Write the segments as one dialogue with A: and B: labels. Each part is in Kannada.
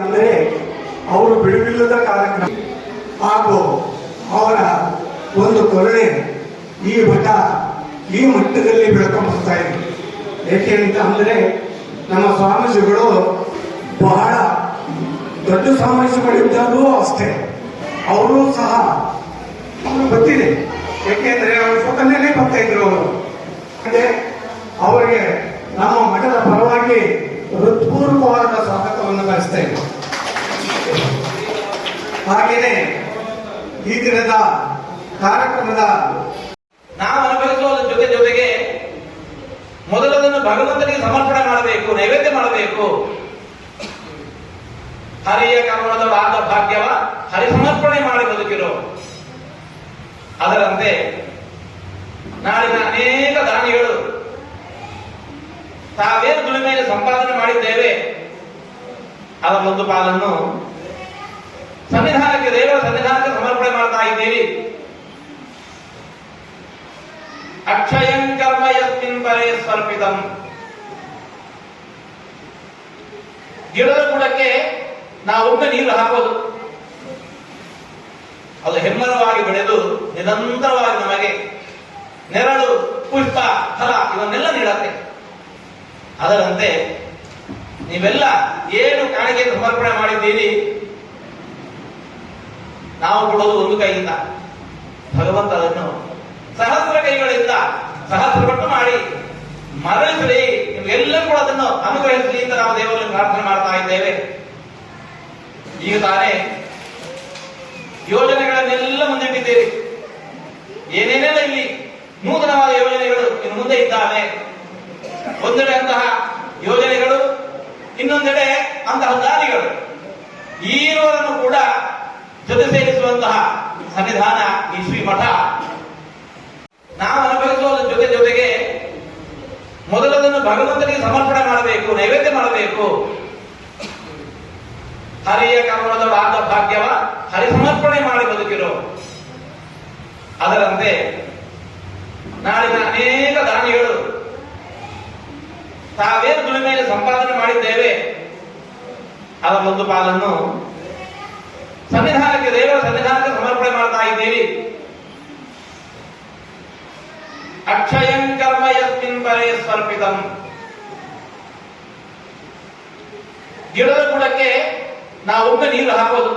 A: ಅಂದರೆ ಅವರು ಬಿಡುವಿಲ್ಲದ ಕಾರ್ಯಕ್ರಮ ಹಾಗೂ ಅವರ ಒಂದು ಕರುಣೆ ಈ ಮಠ ಈ ಮಟ್ಟದಲ್ಲಿ ಬೆಳ್ಕೊಂಡು ಬರ್ತಾ ಇದೆ. ಏಕೆ ಅಂತ ಅಂದರೆ ನಮ್ಮ ಸ್ವಾಮೀಜಿಗಳು ಬಹಳ ದೊಡ್ಡ ಸ್ವಾಮೀಜಿಗಳಿದ್ದಾಗೂ ಅಷ್ಟೇ ಅವರು ಸಹ ಅವರು ಗೊತ್ತಿದೆ. ಏಕೆಂದರೆ ಅವರು ಸ್ವತಃನೇ ಬರ್ತಾ ಇದ್ರು. ಅವರು ಅವರಿಗೆ ನಮ್ಮ ಮಠದ ಪರವಾಗಿ ಹೃತ್ಪೂರ್ವಕವಾದ ಸ್ವಾಗತವನ್ನು ಬಯಸ್ತಾ ಇದ್ರು. ಹಾಗೆಯೇ ಈ ದಿನದ ಕಾರ್ಯಕ್ರಮದ
B: ನಾವು ಅನುಭವಿಸುವ ಜೊತೆಗೆ ಮೊದಲದನ್ನು ಭಗವಂತನಿಗೆ ಸಮರ್ಪಣೆ ಮಾಡಬೇಕು, ನೈವೇದ್ಯ ಮಾಡಬೇಕು. ಹರಿಯ ಕರ್ಮದವಾದ ಭಾಗ್ಯವ ಹರಿ ಸಮರ್ಪಣೆ ಮಾಡಿ ಬದುಕಿರೋ. ಅದರಂತೆ ನಾಳಿನ ಅನೇಕ ದಾನಿಗಳು ತಾವೇನು ದುಡಿಮೆಯಲ್ಲಿ ಸಂಪಾದನೆ ಮಾಡಿದ್ದೇವೆ ಅದರ ಒಂದು ಪಾಲನ್ನು ಸಂವಿಧಾನಕ್ಕೆ, ದೇವರ ಸಂವಿಧಾನಕ್ಕೆ ಸಮರ್ಪಣೆ ಮಾಡ್ತಾ ಇದ್ದೀರಿ. ಅಕ್ಷಯಂ ಕರ್ಮ ಯಸ್ಮಿನ್ ಪರೇ ಸ್ವರ್ಪಿತಂ. ಗಿಡದ ಬುಡಕ್ಕೆ ನಾವೊಮ್ಮೆ ನೀರು ಹಾಕೋದು, ಅದು ಹೆಮ್ಮರವಾಗಿ ಬೆಳೆದು ನಿರಂತರವಾಗಿ ನಮಗೆ ನೆರಳು, ಪುಷ್ಪ, ಫಲ ಇವನ್ನೆಲ್ಲ ನೀಡತ್ತೆ. ಅದರಂತೆ ನೀವೆಲ್ಲ ಏನು ಕಾಣಿಕೆ ಸಮರ್ಪಣೆ ಮಾಡಿದ್ದೀರಿ ನಾವು ಕೊಡೋದು ಒಂದು ಕೈಯಿಂದ, ಭಗವಂತ ಅದನ್ನು ಸಹಸ್ರ ಕೈಗಳಿಂದ ಸಹಸ್ರಪಟ್ಟು ಮಾಡಿ ಮರಳಿಸಲಿ, ನಿಮಗೆಲ್ಲ ಕೂಡ ಅದನ್ನು ಅನುಗ್ರಹಿಸಲಿ ಅಂತ ನಾವು ದೇವರಲ್ಲಿ ಪ್ರಾರ್ಥನೆ ಮಾಡ್ತಾ ಇದ್ದೇವೆ. ಈಗ ತಾನೇ ಯೋಜನೆಗಳನ್ನೆಲ್ಲ ಮುಂದಿಟ್ಟಿದ್ದೇವೆ. ಏನೇನೆಲ್ಲ ಇಲ್ಲಿ ನೂತನವಾದ ಯೋಜನೆಗಳು ಇನ್ನು ಮುಂದೆ ಇದ್ದಾವೆ. ಒಂದೆಡೆ ಅಂತಹ ಯೋಜನೆಗಳು, ಇನ್ನೊಂದೆಡೆ ಅಂತಹ ದಾನಿಗಳು, ಈ ಇರುವರನ್ನು ಕೂಡ ಜೊತೆ ಸೇರಿಸುವಂತಹ ಸನ್ನಿಧಾನ ಈ ಶ್ರೀ ಮಠ. ನಾವು ಅನುಭವಿಸುವ ಜೊತೆಗೆ ಮೊದಲದನ್ನು ಭಗವಂತನಿಗೆ ಸಮರ್ಪಣೆ ಮಾಡಬೇಕು, ನೈವೇದ್ಯ ಮಾಡಬೇಕು. ಹರಿಯ ಕರ್ಮದವಾದ ಭಾಗ್ಯವ ಹರಿ ಸಮರ್ಪಣೆ ಮಾಡಿ ಬದುಕಿರೋ. ಅದರಂತೆ ನಾಳಿನ ಅನೇಕ ದಾನಿಗಳು ತಾವೇನು ದುಡಿಮೆಯಲ್ಲಿ ಸಂಪಾದನೆ ಮಾಡಿದ್ದೇವೆ ಅದರ ಒಂದು ಪಾಲನ್ನು ಸಂವಿಧಾನಕ್ಕೆ, ದೇವರ ಸಂವಿಧಾನಕ್ಕೆ ಸಮರ್ಪಣೆ ಮಾಡ್ತಾ ಇದ್ದೀರಿ. ಅಕ್ಷಯಂ ಕರ್ಮ ಯಸ್ಮಿನ್ ಪರೇ ಸ್ವರ್ಪಿತಂ. ಗಿಡದ ಬುಡಕ್ಕೆ ನಾವೊಮ್ಮೆ ನೀರು ಹಾಕೋದು,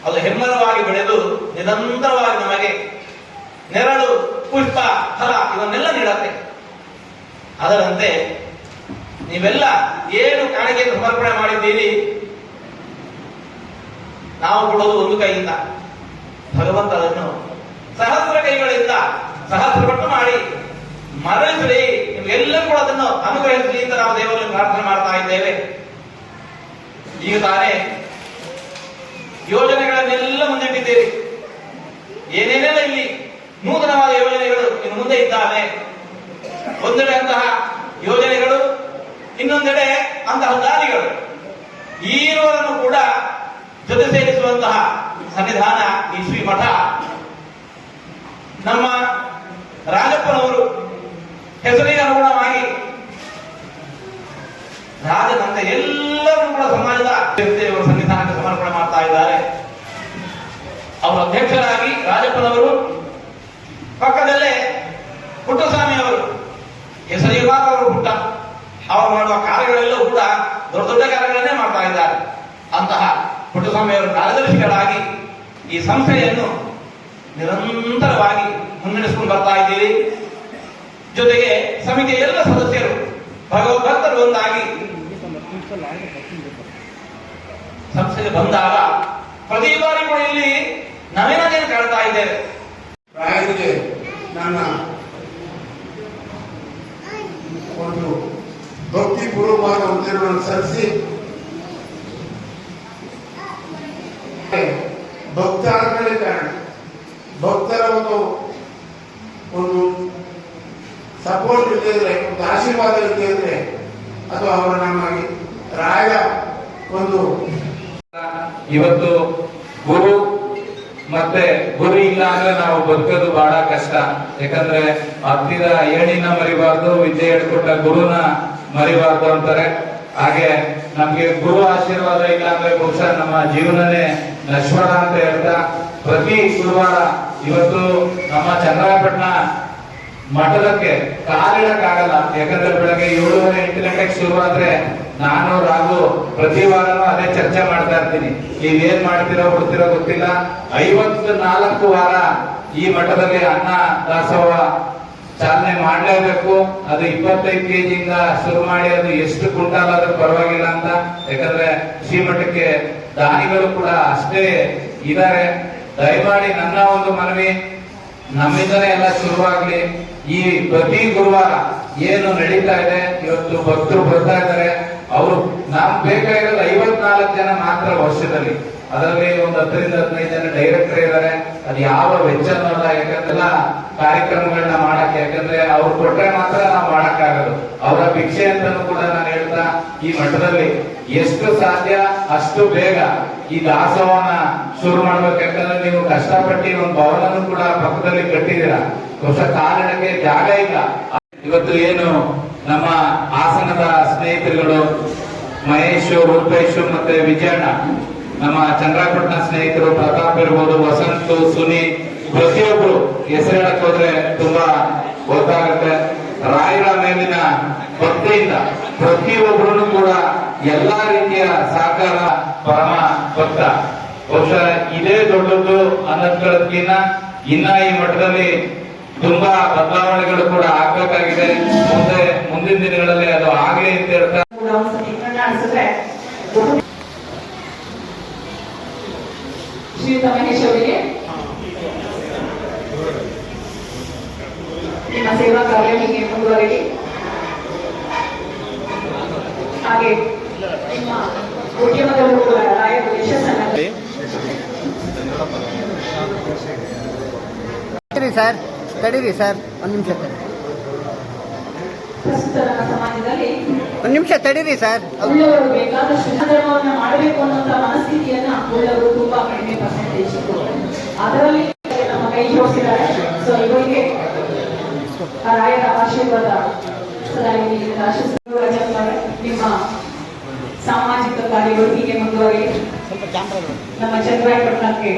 B: ಅದು ಹೆಮ್ಮರವಾಗಿ ಬೆಳೆದು ನಿರಂತರವಾಗಿ ನಮಗೆ ನೆರಳು, ಪುಷ್ಪ, ಫಲ ಇವನ್ನೆಲ್ಲ ನೀಡತ್ತೆ. ಅದರಂತೆ ನೀವೆಲ್ಲ ಏನು ಕಾಣಿಕೆ ಸಮರ್ಪಣೆ ಮಾಡಿದ್ದೀರಿ ನಾವು ಕೊಡೋದು ಒಂದು ಕೈಯಿಂದ, ಭಗವಂತ ಅದನ್ನು ಸಹಸ್ರ ಕೈಗಳಿಂದ ಸಹಸ್ರಪಟ್ಟು ಮಾಡಿ ಮರಳಿಸಲಿ, ನಿಮಗೆಲ್ಲ ಕೂಡ ಅದನ್ನು ಅನುಗ್ರಹಿಸಲಿ ಅಂತ ನಾವು ದೇವರಲ್ಲಿ ಪ್ರಾರ್ಥನೆ ಮಾಡ್ತಾ ಇದ್ದೇವೆ. ಈಗ ತಾನೇ ಯೋಜನೆಗಳನ್ನೆಲ್ಲ ಮುಂದಿಟ್ಟಿದ್ದೇವೆ. ಏನೇನೆಲ್ಲ ಇಲ್ಲಿ ನೂತನವಾದ ಯೋಜನೆಗಳು ಇನ್ನು ಮುಂದೆ ಇದ್ದಾವೆ. ಒಂದೆಡೆ ಅಂತಹ ಯೋಜನೆಗಳು, ಇನ್ನೊಂದೆಡೆ ಅಂತಹ ದಾನಿಗಳು, ಈ ಇರುವರನ್ನು ಕೂಡ ಜೊತೆ ಸೇರಿಸುವಂತಹ ಸನ್ನಿಧಾನ ಈ ಶ್ರೀ ಮಠ. ನಮ್ಮ ರಾಜಪ್ಪನವರು ಹೆಸರಿಗೆ ಅನುಗುಣವಾಗಿ ರಾಜನಂತೆ ಎಲ್ಲರೂ ಕೂಡ ಸಮಾಜದ ದೇವರ ಸನ್ನಿಧಾನಕ್ಕೆ ಸಮರ್ಪಣೆ ಮಾಡ್ತಾ ಇದ್ದಾರೆ. ಅವರ ಅಧ್ಯಕ್ಷರಾಗಿ ರಾಜಪ್ಪನವರು, ಪಕ್ಕದಲ್ಲೇ ಪುಟ್ಟಸ್ವಾಮಿ ಅವರು, ಹೆಸರಿಗೆ ಮಾತ್ರ ಅವರು ಪುಟ್ಟ, ಅವರು ಮಾಡುವ ಕಾರ್ಯಗಳೆಲ್ಲವೂ ಕೂಡ ದೊಡ್ಡ ದೊಡ್ಡ ಕಾರ್ಯಗಳನ್ನೇ ಮಾಡ್ತಾ ಇದ್ದಾರೆ. ಅಂತಹ ಪುಟ್ಟಸ್ವಾಮಿ ಅವರು ಕಾರ್ಯದರ್ಶಿಗಳಾಗಿ ಈ ಸಂಸ್ಥೆಯನ್ನು ನಿರಂತರವಾಗಿ ಮುನ್ನಡೆಸಿಕೊಂಡು ಬರ್ತಾ ಇದ್ದೀರಿ. ಜೊತೆಗೆ ಸಮಿತಿಯ ಎಲ್ಲ ಸದಸ್ಯರು ಭಗವದ್ಭಕ್ತರು ಒಂದಾಗಿ ಸಂಸ್ಥೆಗೆ ಬಂದಾಗ ಪ್ರತಿ ಬಾರಿ ಕೂಡ ಇಲ್ಲಿ ನವೀನತೆಯನ್ನು ಕಾಣ್ತಾ ಇದ್ದೇವೆ.
A: ರಾಯರಿಗೆ ನನ್ನ ಒಂದು ಭಕ್ತಿಪೂರ್ವಕವಾದ ಉತ್ತರವನ್ನು ಸಲ್ಲಿಸಿ ಭಕ್ತಾರ್ಪಣೆ ಕಾರಣ ಭಕ್ತರ ಒಂದು ಸಪೋರ್ಟ್ ಇಲ್ಲದಿದ್ರೆ, ಒಂದು ಆಶೀರ್ವಾದ ಇಲ್ಲದಿದ್ರೆ, ಅಥವಾ ಅವರ ನಮಗೆ ರಾಯ ಒಂದು
C: ಇವತ್ತು ಗುರು ಮತ್ತೆ ಗುರು ಇಲ್ಲ ಅಂದ್ರೆ ನಾವು ಬದುಕೋದು ಬಹಳ ಕಷ್ಟ. ಯಾಕಂದ್ರೆ ಹತ್ತಿರ ಏಣಿನ ಮರಿಬಾರ್ದು, ವಿದ್ಯೆ ಹೇಳ್ಕೊಟ್ಟ ಗುರುನ ಮರಿಬಾರ್ದು ಅಂತಾರೆ. ಹಾಗೆ ನಮ್ಗೆ ಗುರು ಆಶೀರ್ವಾದ ಇಲ್ಲ ಅಂದ್ರೆ ಬಹುಶಃ ನಮ್ಮ ಜೀವನನೇ ನಶ್ವರ ಅಂತ ಹೇಳ್ತಾ ಪ್ರತಿ ಗುರುವಾರ ಇವತ್ತು ನಮ್ಮ ಚನ್ನರಾಯಪಟ್ಟಣ ಮಠದಕ್ಕೆ ಕಾಲಿಡಕ್ಕಾಗಲ್ಲ. ಯಾಕಂದ್ರೆ ಬೆಳಗ್ಗೆ 7:30 8 ಗಂಟೆಗೆ ಶುರುವಾದ್ರೆ ನಾನು ರಾಘು ಪ್ರತಿ ವಾರನೂ ಅದೇ ಚರ್ಚೆ ಮಾಡ್ತಾ ಇರ್ತೀನಿ. ನೀವೇನ್ ಮಾಡ್ತೀರೋ ಬಿಡ್ತೀರೋ ಗೊತ್ತಿಲ್ಲ, 54 ವಾರ ಈ ಮಠದಲ್ಲಿ ಅನ್ನ ದಾಸೋಹ ಚಾಲನೆ ಮಾಡ್ಲೇಬೇಕು. ಅದು 25 ಕೆಜಿಯಿಂದ ಶುರು ಮಾಡಿ ಅದು ಎಷ್ಟು ಕುಂಟಾಲ್ ಆದ್ರೂ ಪರವಾಗಿಲ್ಲ ಅಂತ. ಯಾಕಂದ್ರೆ ಶ್ರೀಮಠಕ್ಕೆ ದಾನಿಗಳು ಕೂಡ ಅಷ್ಟೇ ಇದ್ದಾರೆ. ದಯಮಾಡಿ ನನ್ನ ಒಂದು ಮನವಿ, ನಮ್ಮಿಂದನೇ ಎಲ್ಲ ಶುರುವಾಗ್ಲಿ. ಈ ಪ್ರತಿ ಗುರುವಾರ ಏನು ನಡೀತಾ ಇದೆ, ಇವತ್ತು ಭಕ್ತರು ಬರ್ತಾ ಇದ್ದಾರೆ. ಅವರು ನಮ್ಗೆ ಬೇಕಾಗಿರೋದು 54 ಜನ ಮಾತ್ರ ವರ್ಷದಲ್ಲಿ. ಅದರಲ್ಲಿ ಒಂದು 10 ರಿಂದ 15 ಜನ ಡೈರೆಕ್ಟರ್ ಇದ್ದಾರೆ. ಅದು ಯಾವ ವೆಚ್ಚನೂ ಅಲ್ಲ, ಯಾಕಂದ್ರೆ ಕಾರ್ಯಕ್ರಮಗಳನ್ನ ಮಾಡಕ್ಕೆ, ಯಾಕಂದ್ರೆ ಅವ್ರು ಕೊಟ್ರೆ ಮಾತ್ರ ನಾವು ಮಾಡಕ್ಕಾಗದು. ಅವರ ಭಿಕ್ಷೆ ಅಂತಾನು ಕೂಡ ನಾನು ಹೇಳ್ತಾ, ಈ ಮಠದಲ್ಲಿ ಎಷ್ಟು ಸಾಧ್ಯ ಅಷ್ಟು ಬೇಗ ಈ ದಾಸೋಹನ ಶುರು ಮಾಡ್ಬೇಕು. ಯಾಕಂದ್ರೆ ನೀವು ಕಷ್ಟಪಟ್ಟು ಒಂದು ಭವನನು ಕೂಡ ಪಕ್ಕದಲ್ಲಿ ಕಟ್ಟಿದ್ದೀರಾ, ಹೊಸ ಕಾಲಿಡಕ್ಕೆ ಜಾಗ ಇಲ್ಲ. ಇವತ್ತು ಏನು ನಮ್ಮ ಹಾಸನದ ಸ್ನೇಹಿತರುಗಳು ಮಹೇಶ್, ರೂಪೇಶ್ ಮತ್ತೆ ವಿಜಯಣ್ಣ, ನಮ್ಮ ಚಂದ್ರಾಪಟ್ಟಣ ಸ್ನೇಹಿತರು ಪ್ರತಾಪ್ ಇರ್ಬೋದು, ವಸಂತ್, ಸುನಿ, ಪ್ರತಿಯೊಬ್ರು ಹೆಸರು ಹೇಳಕ್ ಹೋದ್ರೆ ತುಂಬಾ ಗೊತ್ತಾಗುತ್ತೆ. ರಾಯರ ಮೇಲಿನ ಭಕ್ತಿಯಿಂದ ಪ್ರತಿಯೊಬ್ಬರು ಕೂಡ ಎಲ್ಲಾ ರೀತಿಯ ಸಹಕಾರ ಪರಮ ಭಕ್ತ. ಬಹುಶಃ ಇದೇ ದೊಡ್ಡದು ಅನ್ನೋದ್ಕಿನ್ನ ಇನ್ನ ಈ ಮಠದಲ್ಲಿ ತುಂಬಾ ಬದಲಾವಣೆಗಳು ಕೂಡ ಆಗ್ಬೇಕಾಗಿದೆ. ಮುಂದಿನ ದಿನಗಳಲ್ಲಿ ಅದು ಆಗ್ಲಿ ಅಂತ ಹೇಳ್ತಾ
D: ಶ್ರೀಯುತ ಮಹೇಶ್ ಅವರಿಗೆ ನಿಮ್ಮ ಸೇವಾ ಕಾರ್ಯ ಹೀಗೆ ಮುಂದುವರೆದಿ. ಹಾಗೆ ನಿಮ್ಮ ಉದ್ಯಮದಲ್ಲೂ ಕೂಡ ರಾಯರು ಯಶಸ್ಸನ್ನು
E: ಸರ್ ತಡೀರಿ ಸರ್, ಒಂದು ನಿಮಿಷ
D: ಪ್ರಸ್ತುತ ನಮ್ಮ ಸಮಾಜದಲ್ಲಿ
E: ಒಂದು ನಿಮಿಷ ತಡೀರಿ ಸರ್.
D: ಉಳ್ಳವರು ಬೇಕಾದಷ್ಟು ಧರ್ಮವನ್ನು ಮಾಡಬೇಕು ಅನ್ನುವಂತ ಮನಸ್ಥಿತಿಯನ್ನ ಉಳ್ಳವರು ತುಂಬಾ ಕಡಿಮೆ ಪರ್ಸೆಂಟೇಜ್ ಇತ್ತು. ಅದರಲ್ಲಿ ನಮ್ಮ ಕೈ ಜೋಡಿಸಿದ್ದಾರೆ. ಸೊ ಇವರಿಗೆ ರಾಯರ ಆಶೀರ್ವಾದ ಸದಾ ನಿಮಗೆ ಆಶೀರ್ವಾದ. ನಿಮ್ಮ ಸಾಮಾಜಿಕ ಕಾರ್ಯಗಳು ಹೀಗೆ ಮುಂದುವರಿ ನಮ್ಮ ಚನ್ನರಾಯಪಟ್ಟಣಕ್ಕೆ